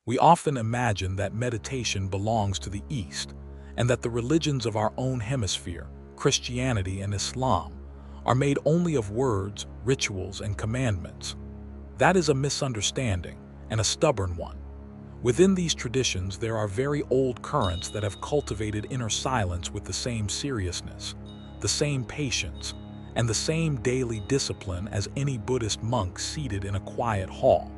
We often imagine that meditation belongs to the East, and that the religions of our own hemisphere, Christianity and Islam, are made only of words, rituals, and commandments. That is a misunderstanding, and a stubborn one. Within these traditions, there are very old currents that have cultivated inner silence with the same seriousness, the same patience, and the same daily discipline as any Buddhist monk seated in a quiet hall.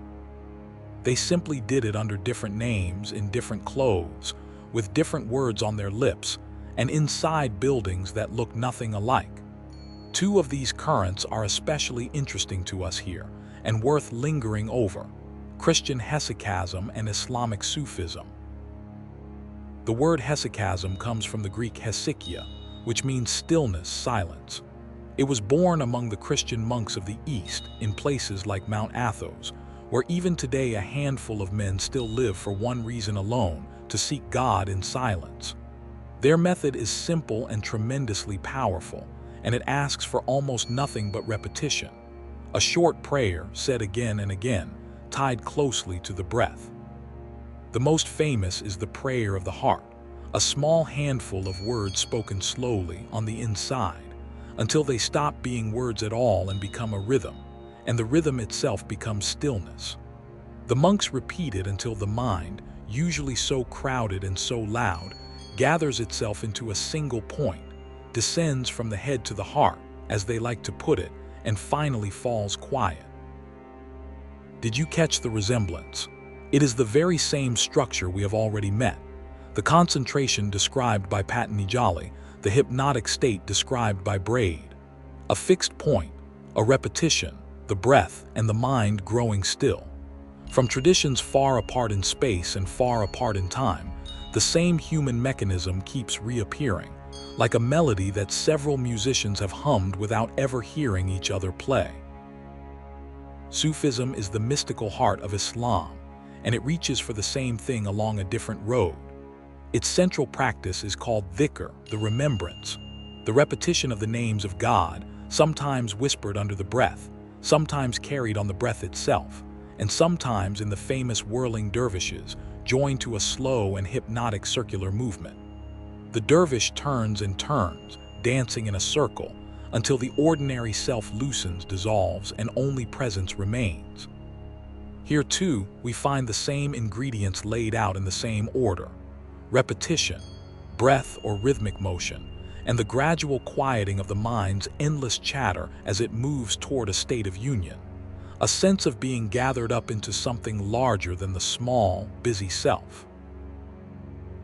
They simply did it under different names, in different clothes, with different words on their lips, and inside buildings that look nothing alike. Two of these currents are especially interesting to us here, and worth lingering over: Christian Hesychasm and Islamic Sufism. The word hesychasm comes from the Greek hesychia, which means stillness, silence. It was born among the Christian monks of the East, in places like Mount Athos, where even today a handful of men still live for one reason alone: to seek God in silence. Their method is simple and tremendously powerful, and it asks for almost nothing but repetition. A short prayer, said again and again, tied closely to the breath. The most famous is the prayer of the heart, a small handful of words spoken slowly on the inside, until they stop being words at all and become a rhythm, and the rhythm itself becomes stillness. The monks repeat it until the mind, usually so crowded and so loud, gathers itself into a single point, descends from the head to the heart, as they like to put it, and finally falls quiet. Did you catch the resemblance? It is the very same structure we have already met. The concentration described by Patanjali, the hypnotic state described by Braid. A fixed point, a repetition, the breath and the mind growing still. From traditions far apart in space and far apart in time, the same human mechanism keeps reappearing, like a melody that several musicians have hummed without ever hearing each other play. Sufism is the mystical heart of Islam, and it reaches for the same thing along a different road. Its central practice is called dhikr, the remembrance, the repetition of the names of God, sometimes whispered under the breath, sometimes carried on the breath itself, and sometimes in the famous whirling dervishes, joined to a slow and hypnotic circular movement. The dervish turns and turns, dancing in a circle, until the ordinary self loosens, dissolves, and only presence remains. Here too, we find the same ingredients laid out in the same order: repetition, breath or rhythmic motion, and the gradual quieting of the mind's endless chatter as it moves toward a state of union, a sense of being gathered up into something larger than the small, busy self.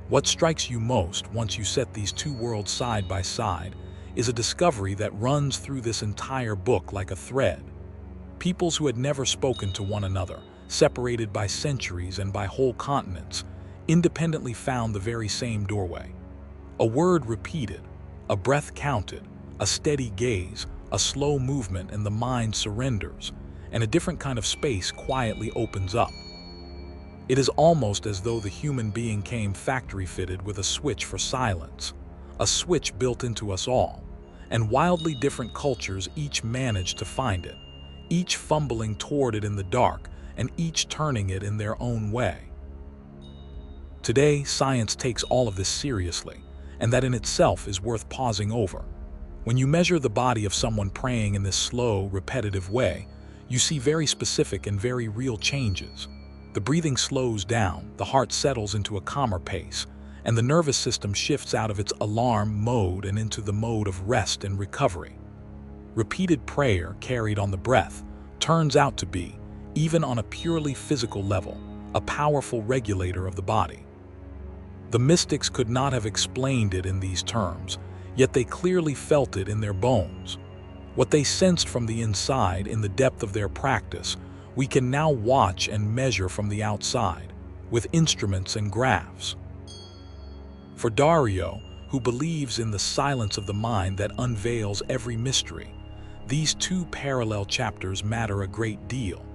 What strikes you most once you set these two worlds side by side is a discovery that runs through this entire book like a thread. Peoples who had never spoken to one another, separated by centuries and by whole continents, independently found the very same doorway. A word repeated, a breath counted, a steady gaze, a slow movement, and the mind surrenders, and a different kind of space quietly opens up. It is almost as though the human being came factory-fitted with a switch for silence, a switch built into us all, and wildly different cultures each managed to find it, each fumbling toward it in the dark, and each turning it in their own way. Today, science takes all of this seriously, and that in itself is worth pausing over. When you measure the body of someone praying in this slow, repetitive way, you see very specific and very real changes. The breathing slows down, the heart settles into a calmer pace, and the nervous system shifts out of its alarm mode and into the mode of rest and recovery. Repeated prayer carried on the breath turns out to be, even on a purely physical level, a powerful regulator of the body. The mystics could not have explained it in these terms, yet they clearly felt it in their bones. What they sensed from the inside in the depth of their practice, we can now watch and measure from the outside, with instruments and graphs. For Dario, who believes in the silence of the mind that unveils every mystery, these two parallel chapters matter a great deal.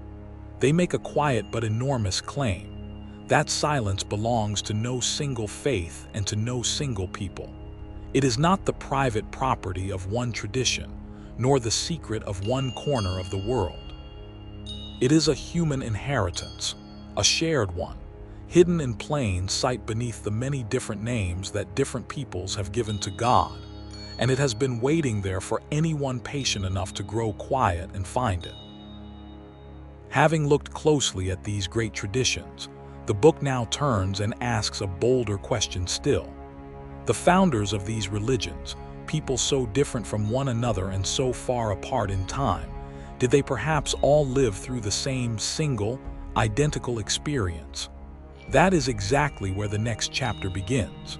They make a quiet but enormous claim. That silence belongs to no single faith and to no single people. It is not the private property of one tradition, nor the secret of one corner of the world. It is a human inheritance, a shared one, hidden in plain sight beneath the many different names that different peoples have given to God, and it has been waiting there for anyone patient enough to grow quiet and find it. Having looked closely at these great traditions, the book now turns and asks a bolder question still. The founders of these religions, people so different from one another and so far apart in time, did they perhaps all live through the same single, identical experience? That is exactly where the next chapter begins.